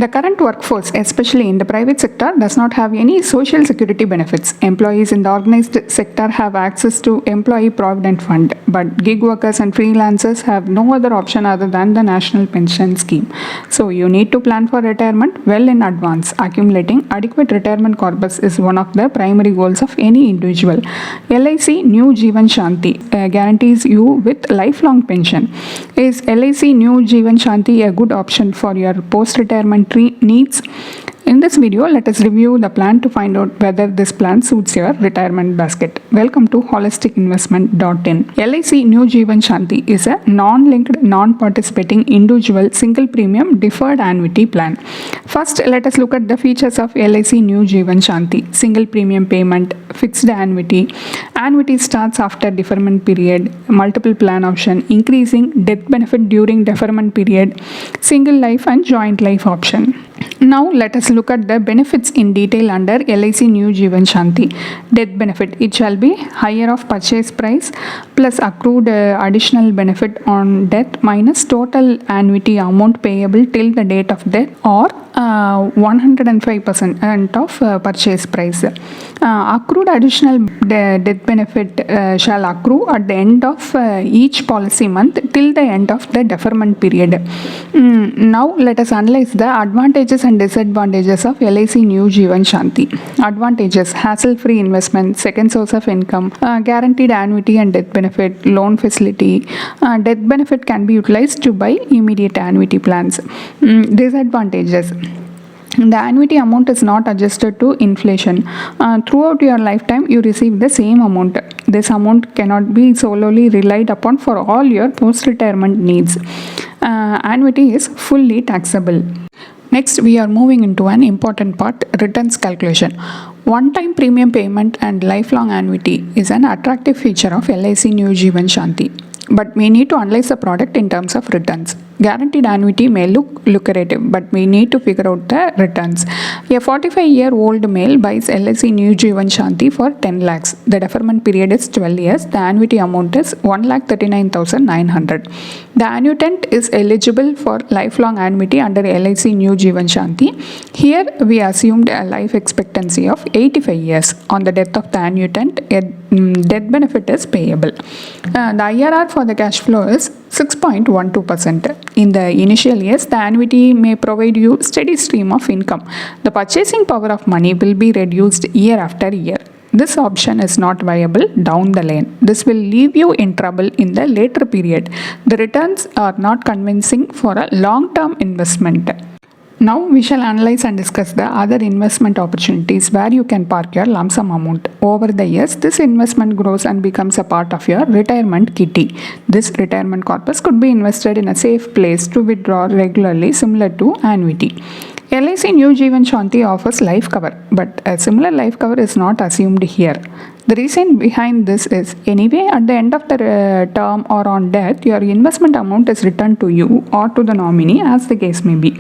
The current workforce, especially in the private sector, does not have any social security benefits. Employees in the organized sector have access to employee provident fund, but gig workers and freelancers have no other option other than the national pension scheme. So you need to plan for retirement well in advance. Accumulating adequate retirement corpus is one of the primary goals of any individual. LIC New Jeevan Shanti guarantees you with lifelong pension. Is LIC New Jeevan Shanti a good option for your post-retirement needs? In this video, let us review the plan to find out whether this plan suits your retirement basket. Welcome to holisticinvestment.in. LIC New Jeevan Shanti is a non-linked, non-participating individual single premium deferred annuity plan. First, let us look at the features of LIC New Jeevan Shanti. Single premium payment, fixed annuity. Annuity starts after deferment period, multiple plan option, increasing death benefit during deferment period, single life and joint life option. Now let us look at the benefits in detail under LIC New Jeevan Shanti. Death benefit, it shall be higher of purchase price plus accrued additional benefit on death minus total annuity amount payable till the date of death, or 105% of purchase price. Accrued additional death benefit shall accrue at the end of each policy month till the end of the deferment period. Now let us analyze the advantages and disadvantages of LIC New Jeevan Shanti. Advantages: hassle-free investment, second source of income, guaranteed annuity and death benefit, loan facility. Death benefit can be utilized to buy immediate annuity plans. Disadvantages: the annuity amount is not adjusted to inflation. Throughout your lifetime, you receive the same amount. This amount cannot be solely relied upon for all your post-retirement needs. Annuity is fully taxable. Next, we are moving into an important part, returns calculation. One-time premium payment and lifelong annuity is an attractive feature of LIC New Jeevan Shanti, but we need to analyze the product in terms of returns. Guaranteed annuity may look lucrative, but we need to figure out the returns. A 45-year-old male buys LIC New Jeevan Shanti for 10 lakhs. The deferment period is 12 years. The annuity amount is 1,39,900. The annuitant is eligible for lifelong annuity under LIC New Jeevan Shanti. Here we assumed a life expectancy of 85 years. On the death of the annuitant, a death benefit is payable. The IRR for the cash flow is 6.12%. In the initial years, the annuity may provide you steady stream of income. The purchasing power of money will be reduced year after year. This option is not viable down the lane. This will leave you in trouble in the later period. The returns are not convincing for a long-term investment. Now we shall analyze and discuss the other investment opportunities where you can park your lump sum amount. Over the years, this investment grows and becomes a part of your retirement kitty. This retirement corpus could be invested in a safe place to withdraw regularly, similar to annuity. LIC New Jeevan Shanti offers life cover, but a similar life cover is not assumed here. The reason behind this is, anyway, at the end of the term or on death, your investment amount is returned to you or to the nominee, as the case may be.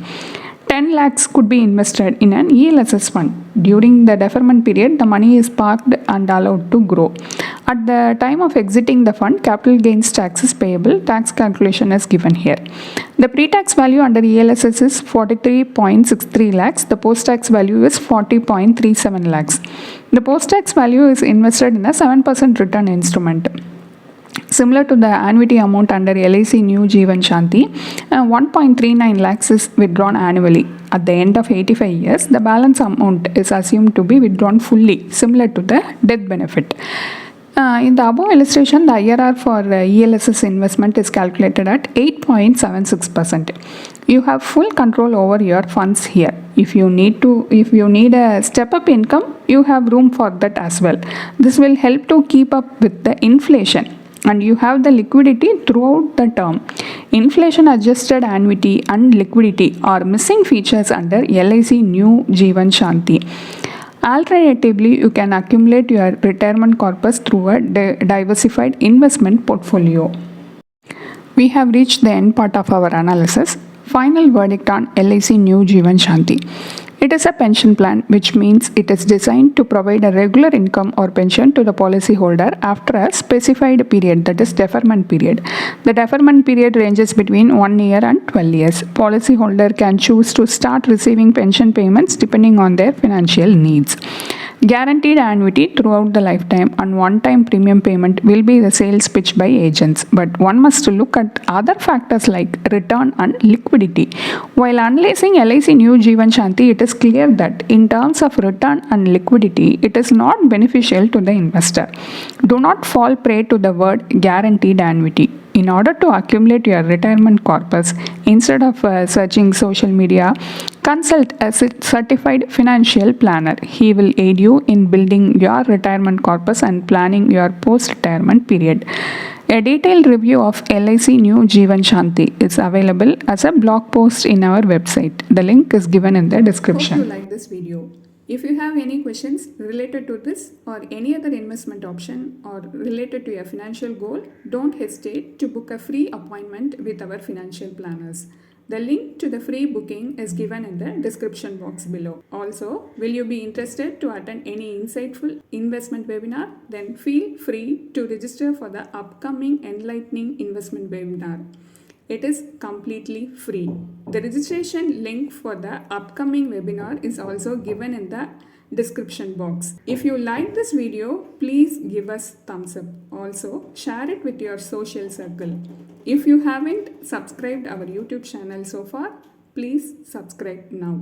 10 lakhs could be invested in an ELSS fund. During the deferment period, the money is parked and allowed to grow. At the time of exiting the fund, capital gains tax is payable. Tax calculation is given here. The pre-tax value under ELSS is 43.63 lakhs. The post-tax value is 40.37 lakhs. The post-tax value is invested in a 7% return instrument. Similar to the annuity amount under LIC New Jeevan Shanti, 1.39 lakhs is withdrawn annually. At the end of 85 years, the balance amount is assumed to be withdrawn fully, similar to the death benefit. In the above illustration, the IRR for ELSS investment is calculated at 8.76%. You have full control over your funds here. If you need a step-up income, you have room for that as well. This will help to keep up with the inflation, and you have the liquidity throughout the term. Inflation adjusted annuity and liquidity are missing features under LIC New Jeevan Shanti. Alternatively, you can accumulate your retirement corpus through a diversified investment portfolio. We have reached the end part of our analysis. Final verdict on LIC New Jeevan Shanti. It is a pension plan, which means it is designed to provide a regular income or pension to the policyholder after a specified period, that is deferment period. The deferment period ranges between 1 year and 12 years. Policyholder can choose to start receiving pension payments depending on their financial needs. Guaranteed annuity throughout the lifetime and one-time premium payment will be the sales pitch by agents, but one must look at other factors like return and liquidity. While analyzing LIC New Jeevan Shanti, it is clear that in terms of return and liquidity, it is not beneficial to the investor. Do not fall prey to the word guaranteed annuity. In order to accumulate your retirement corpus, instead of searching social media, consult a certified financial planner. He will aid you in building your retirement corpus and planning your post-retirement period. A detailed review of LIC New Jeevan Shanti is available as a blog post in our website. The link is given in the description. Hope you like this video. If you have any questions related to this or any other investment option or related to your financial goal, don't hesitate to book a free appointment with our financial planners. The link to the free booking is given in the description box below. Also, will you be interested to attend any insightful investment webinar? Then feel free to register for the upcoming Enlightening Investment Webinar. It is completely free. The registration link for the upcoming webinar is also given in the description box. If you like this video, please give us thumbs up. Also, share it with your social circle. If you haven't subscribed our YouTube channel so far, please subscribe now.